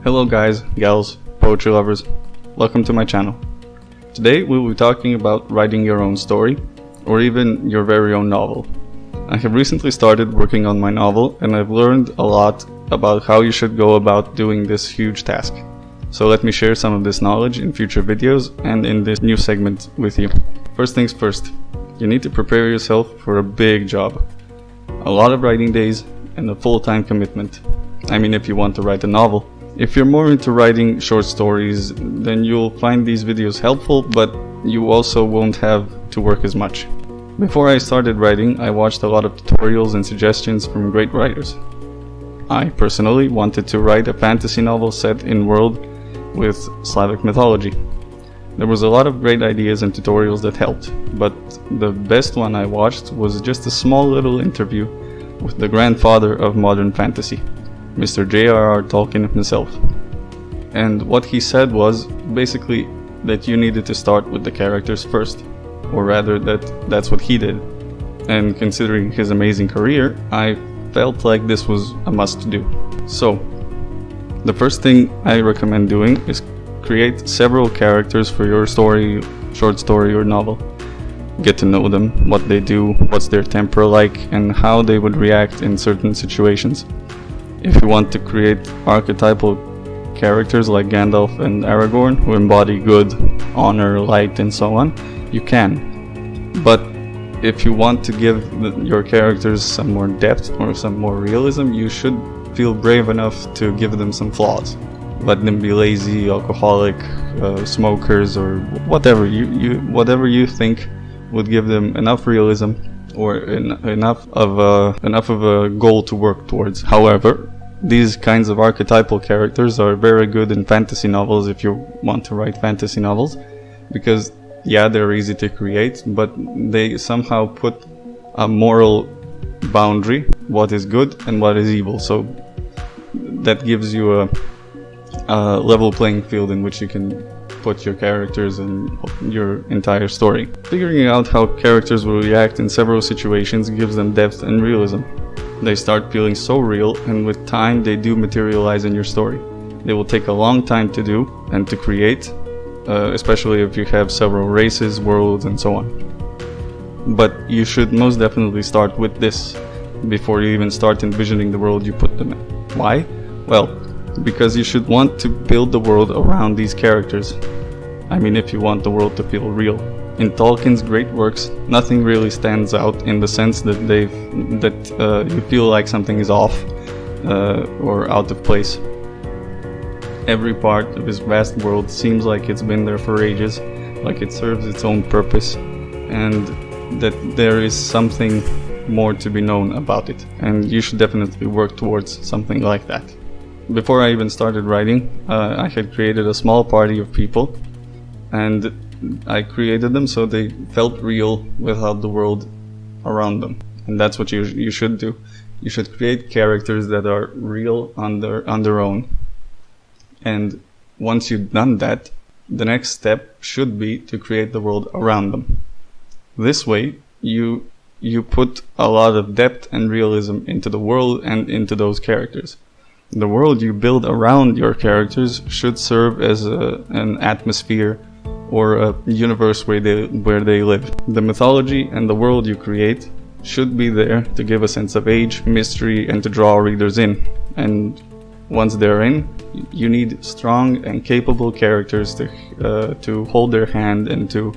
Hello guys, gals, poetry lovers, welcome to my channel. Today we will be talking about writing your own story, or even your very own novel. I have recently started working on my novel and I've learned a lot about how you should go about doing this huge task. So let me share some of this knowledge in future videos and in this new segment with you. First things first, you need to prepare yourself for a big job. A lot of writing days and a full-time commitment. I mean, if you want to write a novel. If you're more into writing short stories, then you'll find these videos helpful, but you also won't have to work as much. Before I started writing, I watched a lot of tutorials and suggestions from great writers. I personally wanted to write a fantasy novel set in world with Slavic mythology. There was a lot of great ideas and tutorials that helped, but the best one I watched was just a small little interview with the grandfather of modern fantasy, Mr. J.R.R. Tolkien himself. And what he said was basically that you needed to start with the characters first, or rather that's what he did. And considering his amazing career, I felt like this was a must do. So, the first thing I recommend doing is create several characters for your story, short story or novel. Get to know them, what they do, what's their temper like, and how they would react in certain situations. If you want to create archetypal characters like Gandalf and Aragorn, who embody good, honor, light, and so on, you can. But if you want to give your characters some more depth or some more realism, you should feel brave enough to give them some flaws. Let them be lazy, alcoholic, smokers, or whatever you think would give them enough realism or enough of a goal to work towards. However, these kinds of archetypal characters are very good in fantasy novels if you want to write fantasy novels, because yeah, they're easy to create, but they somehow put a moral boundary, what is good and what is evil, so that gives you a level playing field in which you can put your characters and your entire story. Figuring out how characters will react in several situations gives them depth and realism. They start feeling so real, and with time they do materialize in your story. They will take a long time to do and to create, especially if you have several races, worlds, and so on. But you should most definitely start with this before you even start envisioning the world you put them in. Why? Well, because you should want to build the world around these characters. I mean, if you want the world to feel real. In Tolkien's great works, nothing really stands out in the sense that you feel like something is off or out of place. Every part of his vast world seems like it's been there for ages, like it serves its own purpose, and that there is something more to be known about it. And you should definitely work towards something like that. Before I even started writing, I had created a small party of people, and I created them so they felt real without the world around them. And that's what you should do. You should create characters that are real on their own. And once you've done that, the next step should be to create the world around them. This way, you put a lot of depth and realism into the world and into those characters. The world you build around your characters should serve as an atmosphere or a universe where they live. The mythology and the world you create should be there to give a sense of age, mystery, and to draw readers in. And once they're in, you need strong and capable characters to hold their hand and to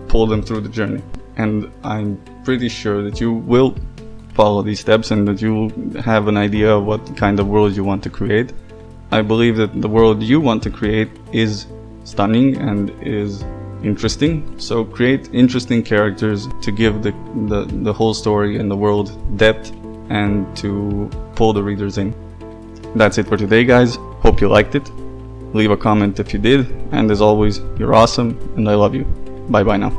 pull them through the journey. And I'm pretty sure that you will follow these steps and that you will have an idea of what kind of world you want to create. I believe that the world you want to create is stunning and is interesting, so create interesting characters to give the whole story and the world depth and to pull the readers in. That's it for today, guys. Hope you liked it. Leave a comment if you did, and as always, you're awesome and I love you. Bye bye now.